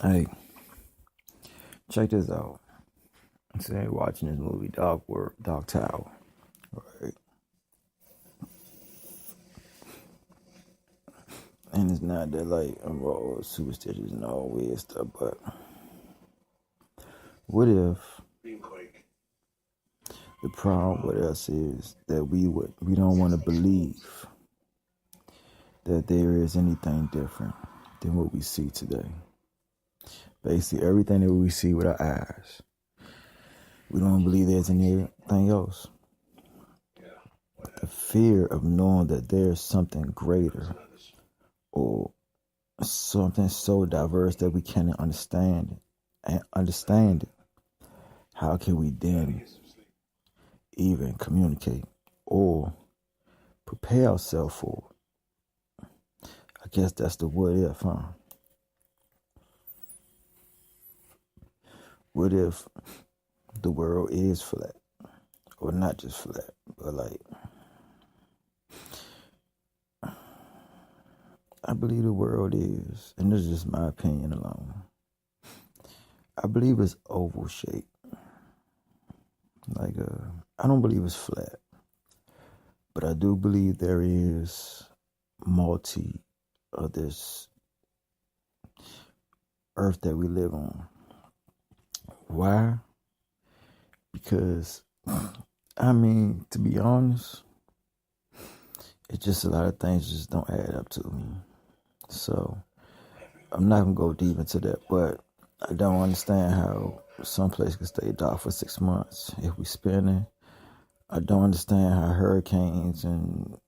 Hey, check this out. Say watching this movie, Dog Tower. Right? And it's not that like I'm all superstitious and all weird stuff, but what if the problem with us is that we don't want to believe that there is anything different than what we see today. Basically, everything that we see with our eyes, we don't believe there's anything else. The fear of knowing that there's something greater or something so diverse that we cannot understand it. How can we then even communicate or prepare ourselves for it? I guess that's the what if, huh? What if the world is flat? Or not just flat, but like, I believe the world is, and this is just my opinion alone, I believe it's oval shaped. Like, I don't believe it's flat, but I do believe there is multi of this earth that we live on. Why? Because, to be honest, it's just a lot of things just don't add up to me. So, I'm not going to go deep into that, but I don't understand how some place can stay dark for 6 months if we spinning. I don't understand how hurricanes and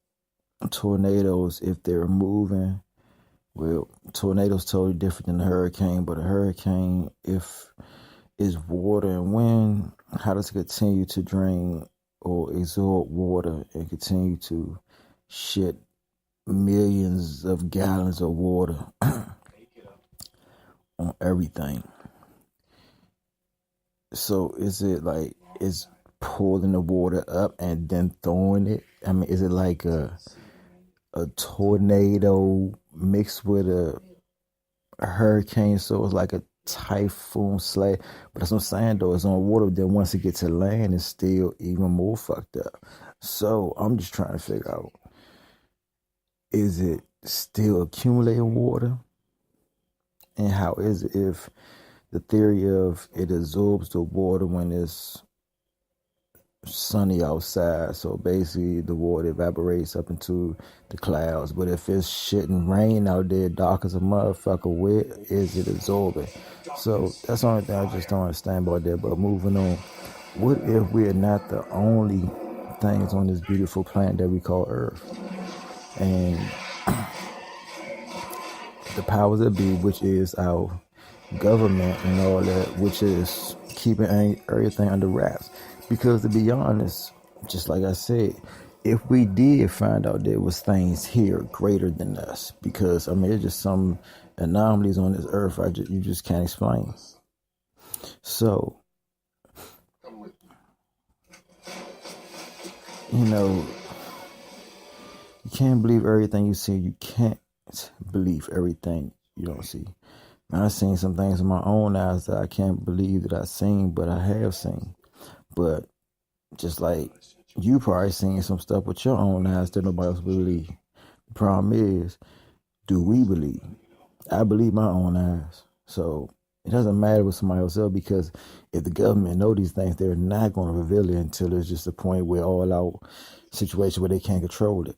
tornadoes, if they're moving, well, tornadoes totally different than a hurricane, but a hurricane, if it's water and wind, how does it continue to drain or absorb water and continue to shit millions of gallons of water on everything? So is it like it's pulling the water up and then throwing it? Is it like a tornado mixed with a hurricane? So it's like a typhoon slash. But that's what I'm saying though. It's on water. Then once it gets to land, it's still even more fucked up. So I'm just trying to figure out: is it still accumulating water? And how is it if the theory of it absorbs the water when it's sunny outside? So basically the water evaporates up into the clouds. But if it's shit and rain out there, dark as a motherfucker, where is it absorbing? So that's the only thing I just don't understand about that. But moving on, what if we're not the only things on this beautiful planet that we call Earth? And the powers that be, which is our government and all that, which is keeping everything under wraps. Because to be honest, just like I said, if we did find out there was things here greater than us, because it's just some anomalies on this earth you just can't explain. So, you can't believe everything you see. You can't believe everything you don't see. I've seen some things in my own eyes that I can't believe that I've seen, but I have seen. But just like you probably seen some stuff with your own eyes that nobody else believe. The problem is, do we believe? I believe my own eyes. So it doesn't matter what somebody else does, because if the government know these things, they're not going to reveal it until there's just a point where all out situation where they can't control it.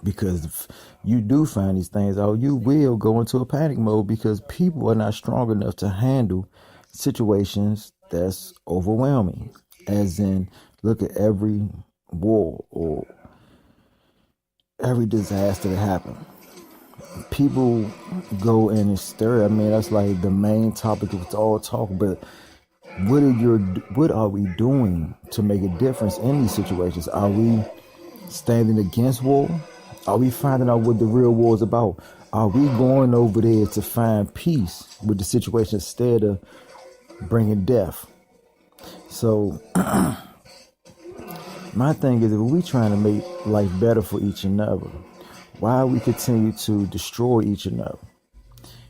Because if you do find these things out, you will go into a panic mode, because people are not strong enough to handle situations that's overwhelming. As in, look at every war or every disaster that happened. People go in hysteria. That's like the main topic of all talk. But what are we doing to make a difference in these situations? Are we standing against war? Are we finding out what the real war is about? Are we going over there to find peace with the situation instead of bringing death? So my thing is, if we trying to make life better for each another, why we continue to destroy each another?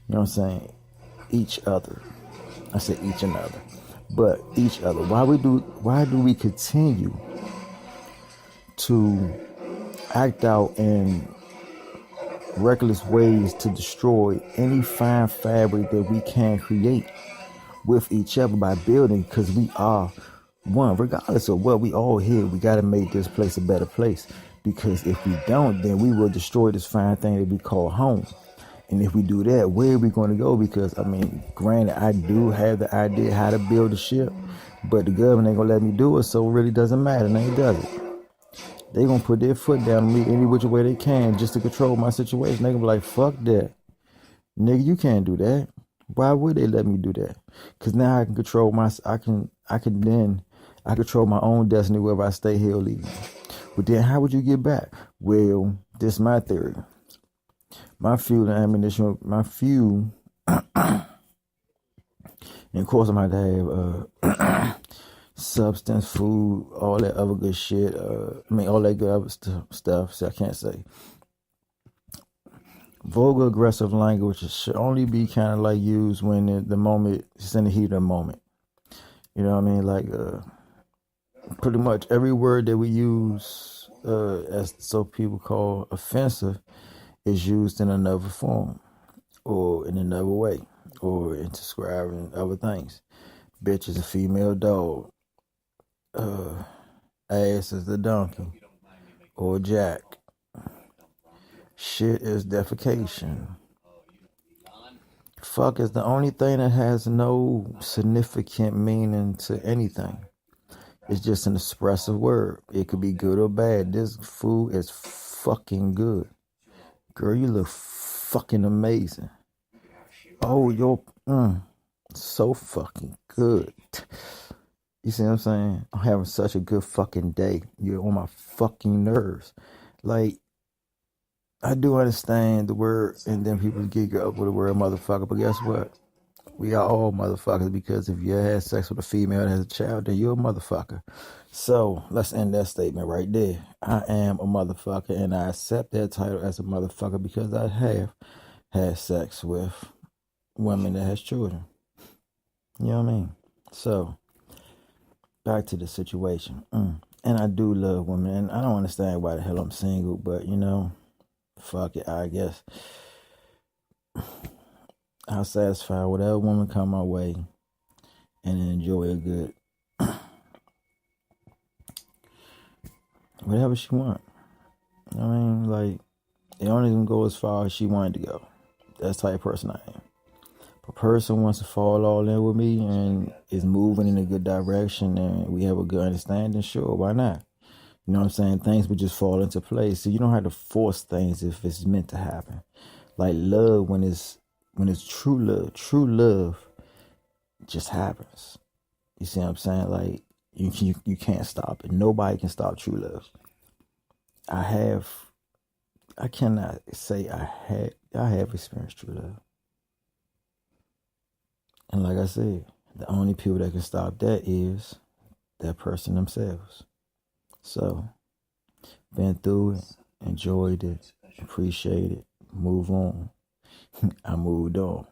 You know what I'm saying? each other. I said each another, but each other. Why do we continue to act out in reckless ways to destroy any fine fabric that we can create with each other by building? Because we are one, regardless of what we all here, we got to make this place a better place. Because if we don't, then we will destroy this fine thing that we call home. And if we do that, where are we going to go? Because, I mean, granted, I do have the idea how to build a ship, but the government ain't going to let me do it, so it really doesn't matter. And they does it. They going to put their foot down on me any which way they can just to control my situation. They going to be like, fuck that. Nigga, you can't do that. Why would they let me do that? Because now I can control I control my own destiny whether I stay here or leave. But then how would you get back? Well, this is my theory. My fuel and ammunition, and of course I might have substance, food, all that other good shit. All that good other stuff. So I can't say. Vulgar, aggressive language should only be kind of like used when the moment, it's in the heat of the moment. You know what I mean? Like, pretty much every word that we use, as so people call offensive, is used in another form, or in another way, or in describing other things. Bitch is a female dog. Ass is the donkey, or jack. Shit is defecation. Fuck is the only thing that has no significant meaning to anything. It's just an expressive word. It could be good or bad. This food is fucking good. Girl, you look fucking amazing. Oh, you're so fucking good. You see what I'm saying? I'm having such a good fucking day. You're on my fucking nerves. Like, I do understand the word, and then people geek up with the word motherfucker, but guess what? We are all motherfuckers, because if you had sex with a female that has a child, then you're a motherfucker. So let's end that statement right there. I am a motherfucker, and I accept that title as a motherfucker because I have had sex with women that has children. You know what I mean? So back to the situation. And I do love women, and I don't understand why the hell I'm single, but you know, fuck it, I guess. I'll satisfy whatever woman come my way and enjoy a good whatever she want. I mean, like, it only can go as far as she wanted to go. That's the type of person I am. If a person wants to fall all in with me and is moving in a good direction and we have a good understanding, sure, why not? You know what I'm saying? Things would just fall into place. So you don't have to force things if it's meant to happen. Like love, when it's true love just happens. You see what I'm saying? Like you can't stop it. Nobody can stop true love. I cannot say I have experienced true love. And like I said, the only people that can stop that is that person themselves. So, been through it, enjoyed it, appreciate it, move on. I moved on.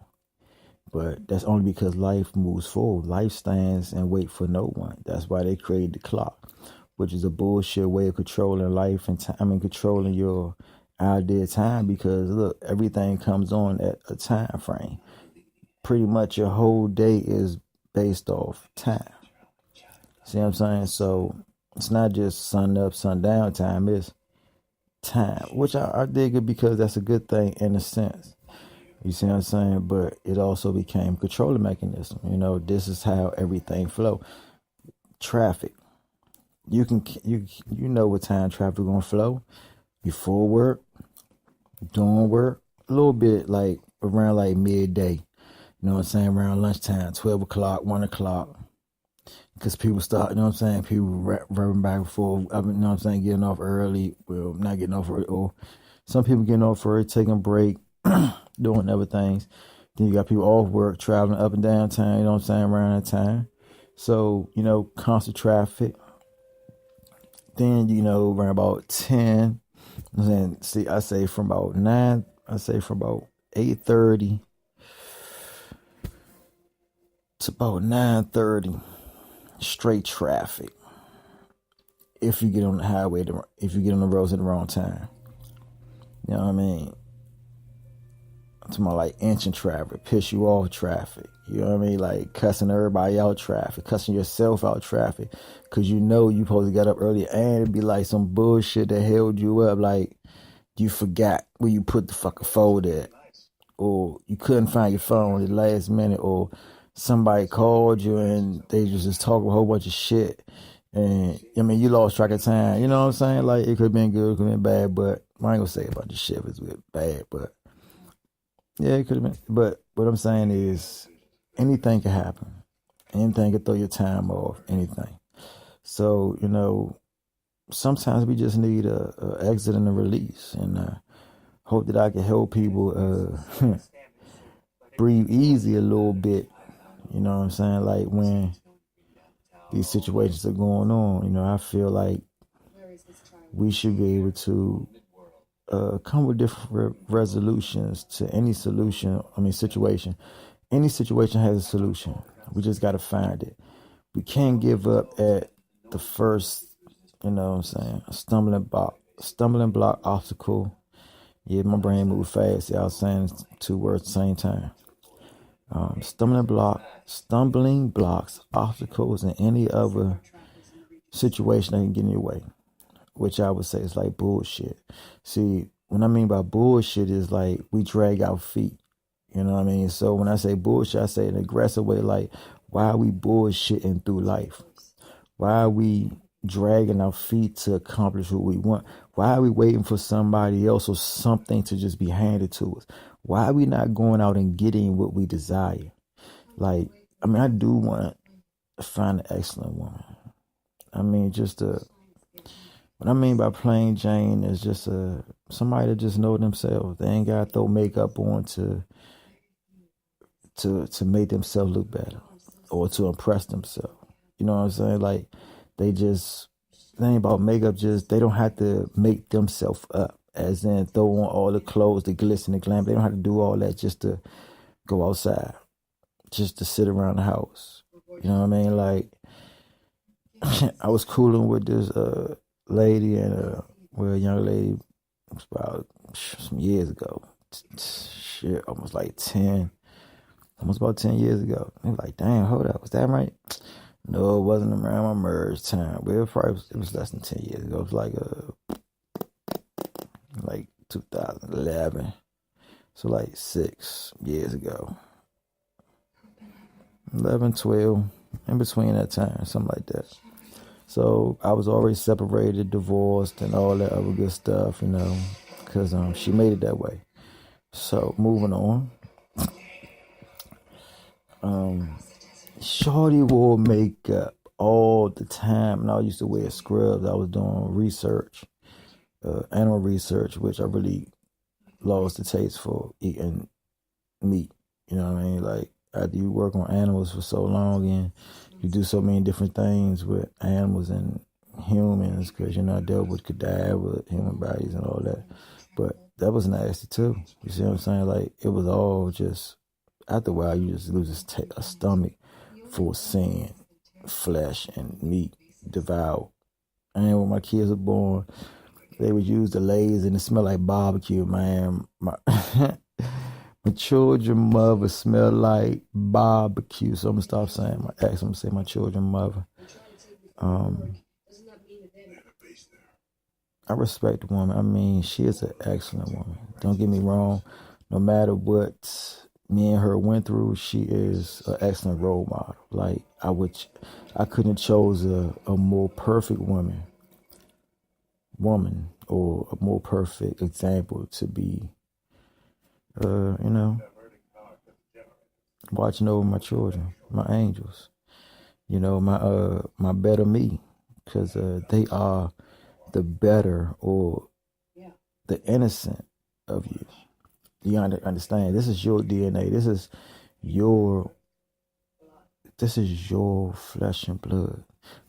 But that's only because life moves forward. Life stands and wait for no one. That's why they created the clock, which is a bullshit way of controlling life and time. I mean, controlling your idea of time, because look, everything comes on at a time frame. Pretty much your whole day is based off time. See what I'm saying? So it's not just sun up, sun down time. It's time, which I dig it because that's a good thing in a sense. You see what I'm saying? But it also became a controlling mechanism. You know, this is how everything flow. Traffic. You know what time traffic gonna flow. Before work, during work, a little bit like around like midday. You know what I'm saying? Around lunchtime, 12 o'clock, 1 o'clock. Because people start, you know what I'm saying? People running back and forth, you know what I'm saying? Getting off early. Well, not getting off early. Or some people getting off early, taking a break, doing other things. Then you got people off work, traveling up and down town, you know what I'm saying? Around that time. So, you know, constant traffic. Then, you know, around about 10. You know what I'm saying? I say from about 8:30 It's about 9:30, straight traffic. If you get on the highway, if you get on the roads at the wrong time. You know what I mean? I'm talking about like inching traffic, piss you off traffic. You know what I mean? Like cussing everybody out traffic, cussing yourself out traffic. Cause you know you supposed to get up early and it'd be like some bullshit that held you up. Like you forgot where you put the fucking phone at. Or you couldn't find your phone at the last minute. Or somebody called you and they just talking a whole bunch of shit. And I mean, you lost track of time. You know what I'm saying? Like it could have been good, it could have been bad, but I ain't gonna say about the shit if it's bad, but yeah, it could have been. But what I'm saying is anything can happen. Anything can throw your time off, anything. So, you know, sometimes we just need a exit and a release. And hope that I can help people breathe easy a little bit. You know what I'm saying? Like when these situations are going on, you know, I feel like we should be able to come with different resolutions to any situation. Any situation has a solution. We just got to find it. We can't give up at the first, you know what I'm saying, a stumbling block, obstacle. Yeah, my brain moved fast. Yeah, I was saying 2 words at the same time. Stumbling blocks, obstacles, and any other situation that can get in your way, which I would say is like bullshit. See, what I mean by bullshit is like we drag our feet. You know what I mean? So when I say bullshit, I say in an aggressive way, like, why are we bullshitting through life? Why are we dragging our feet to accomplish what we want? Why are we waiting for somebody else or something to just be handed to us? Why are we not going out and getting what we desire? Like, I mean, I do want to find an excellent woman. I mean, what I mean by plain Jane is just somebody that just know themselves. They ain't got to throw makeup on to make themselves look better or to impress themselves. You know what I'm saying? Like they ain't about makeup, they don't have to make themselves up, as in throw on all the clothes, the glitz and the glam. They don't have to do all that just to go outside, just to sit around the house. You know what I mean? Like I was cooling with this lady and a young lady about some years ago. Shit, almost about 10 years ago. They was like, damn, hold up, was that right? No, it wasn't around my merge time. But it was less than 10 years ago. It was like 2011. So like 6 years ago. 11, 12, in between that time, something like that. So I was already separated, divorced, and all that other good stuff, you know, because she made it that way. So moving on. Shorty wore makeup all the time, and I used to wear scrubs. I was doing research, animal research, which I really lost the taste for eating meat. You know what I mean? Like after you work on animals for so long and you do so many different things with animals and humans, because you know I dealt with cadaver, human bodies, and all that. But that was nasty too. You see what I'm saying? Like it was all just. After a while, you just lose a stomach for seeing flesh and meat devoured. And when my kids were born, they would use the Lay's and it smelled like barbecue, man. My children mother smelled like barbecue. So I'm going to stop saying my ex. I'm going to say my children mother. I respect the woman. I mean, she is an excellent woman. Don't get me wrong. No matter what me and her went through, she is an excellent role model. Like I couldn't have chose a more perfect woman or a more perfect example to be, you know, watching over my children, my angels, you know, my better me, because they are the better or the innocent of you. You understand? This is your DNA. This is your flesh and blood.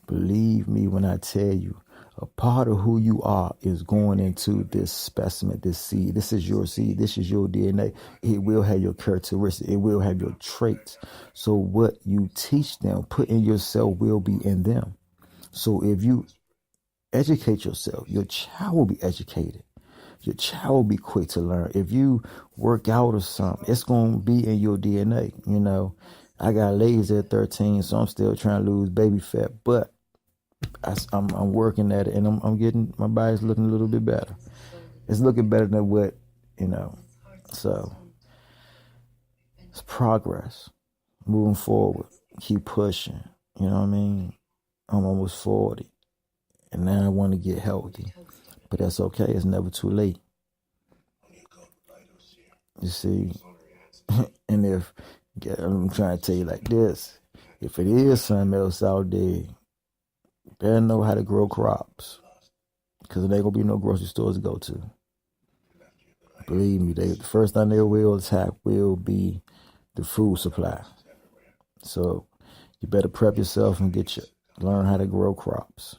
Believe me when I tell you, A part of who you are is going into this specimen, this seed. This is your seed. This is your DNA. It will have your characteristics. It will have your traits. So what you teach them, put in yourself, will be in them. So if you educate yourself, your child will be educated. Your child will be quick to learn. If you work out or something, it's going to be in your DNA. You know, I got lazy at 13, so I'm still trying to lose baby fat, but I'm working at it, and I'm getting, my body's looking a little bit better. It's looking better than what, you know. So it's progress, moving forward, keep pushing. You know what I mean? I'm almost 40, and now I want to get healthy, but that's okay. It's never too late. You see, and if I'm trying to tell you like this, if it is something else out there, better know how to grow crops, because there ain't gonna be no grocery stores to go to. Believe me, the first thing they will attack will be the food supply. So you better prep yourself and learn how to grow crops.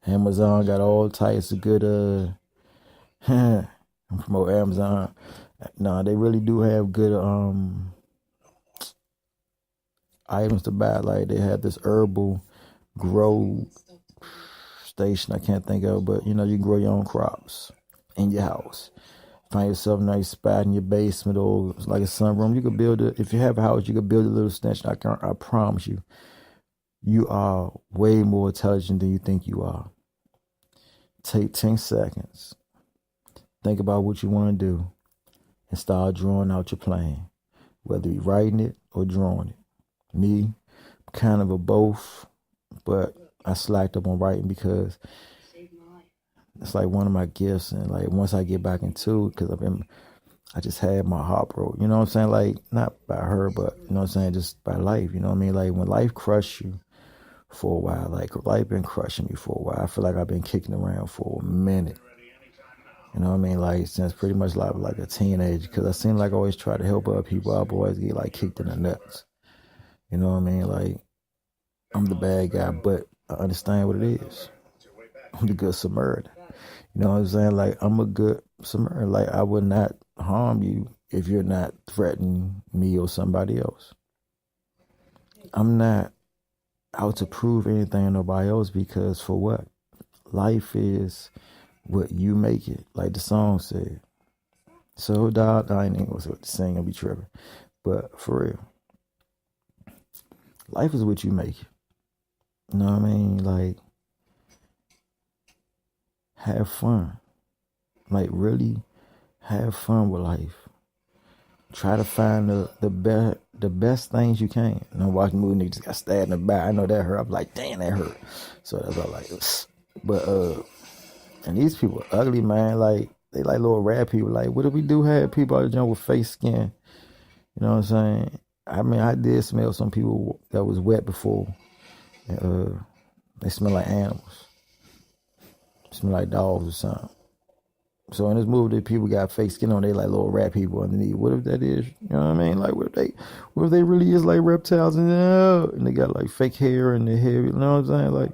Amazon got all types of good promote Amazon. No, they really do have good items to buy. Like they have this herbal grow station, I can't think of, but you know, you can grow your own crops in your house. Find yourself a nice spot in your basement or like a sunroom. You could build it. If you have a house, you could build a little extension. I promise you, you are way more intelligent than you think you are. Take 10 seconds. Think about what you want to do and start drawing out your plan, whether you're writing it or drawing it. Me, kind of a both, but I slacked up on writing because it's like one of my gifts, and like once I get back into it, because I just had my heart broke. You know what I'm saying? Like not by her, but you know what I'm saying, just by life. You know what I mean? Like when life crushed you for a while, like life been crushing me for a while. I feel like I've been kicking around for a minute. You know what I mean? Like since pretty much like a teenager, because I seem like I always try to help other people. I always get like kicked in the nuts. You know what I mean? Like I'm the bad guy, but I understand what it is. I'm the good Samaritan. You know what I'm saying? Like I'm a good Samaritan. Like I would not harm you if you're not threatening me or somebody else. I'm not out to prove anything to nobody else, because for what? Life is what you make it, like the song said. So dog, I ain't even gonna sing and be tripping, but for real, life is what you make it. You know what I mean? Like have fun. Like really have fun with life. Try to find the best things you can. And I'm watching movie, niggas just got stabbed in the back. I know that hurt. I'm like, damn, that hurt. So that's all like this. But and these people are ugly, man. Like they like little rat people. Like what if we do have people out there with fake skin? You know what I'm saying? I mean, I did smell some people that was wet before. They smell like animals. Smell like dogs or something. So in this movie, the people got fake skin on, they like little rat people underneath. What if that is, you know what I mean? Like what if they really is like reptiles and they got like fake hair in their hair, you know what I'm saying? Like,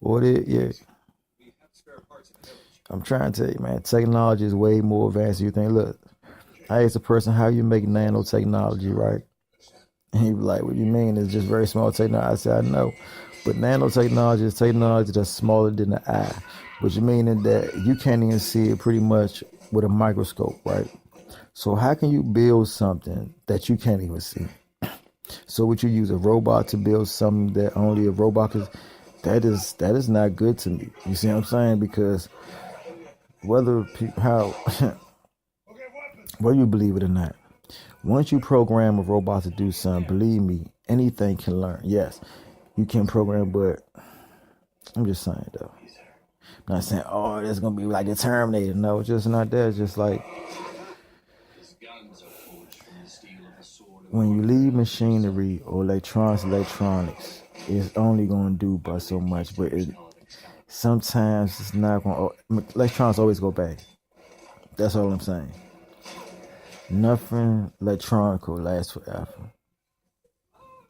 or they, yeah. I'm trying to tell you, man, technology is way more advanced than you think. Look, I asked a person, how you make nanotechnology, right? And he was like, what do you mean? It's just very small technology. I said, I know. But nanotechnology is technology that's smaller than the eye. Which meaning that you can't even see it pretty much with a microscope, right? So how can you build something that you can't even see? So would you use a robot to build something that only a robot can? That is not good to me. You see what I'm saying? Because whether you believe it or not, once you program a robot to do something, believe me, anything can learn. Yes, you can program, but I'm just saying though. I'm not saying, oh, that's going to be like the Terminator. No, it's just not that. It's just like when you leave machinery or electronics, it's only going to do but so much. But sometimes it's not going to. Electronics always go bad. That's all I'm saying. Nothing electronic will last forever.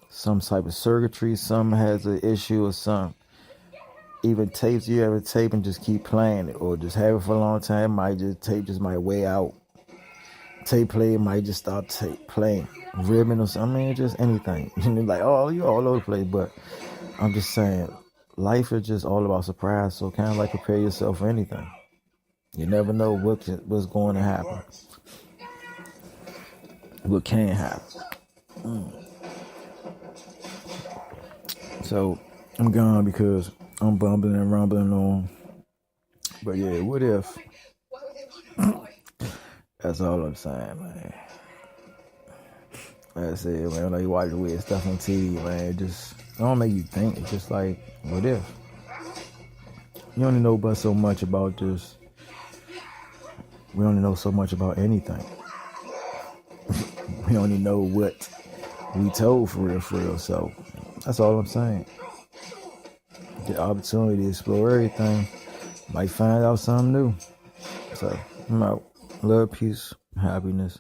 Some type of circuitry, some has an issue or something. even tapes you ever tape and just keep playing it, or just have it for a long time. Might just tape just might weigh out. Tape play might just stop tape playing. Ribbon or something. I mean, just anything. Like, oh, you all over the place. But I'm just saying, life is just all about surprise. So kind of like prepare yourself for anything. You never know what's going to happen. What can happen. So I'm gone because I'm bumbling and rumbling on. But yeah, what if? That's all I'm saying, man. Like I said, man, when you watch weird stuff on TV, man, it just don't make you think. It's just like, what if? You only know but so much about this. We only know so much about anything. We only know what we told for real. So that's all I'm saying. The opportunity to explore everything, might find out something new. So I'm out. Love, peace, happiness.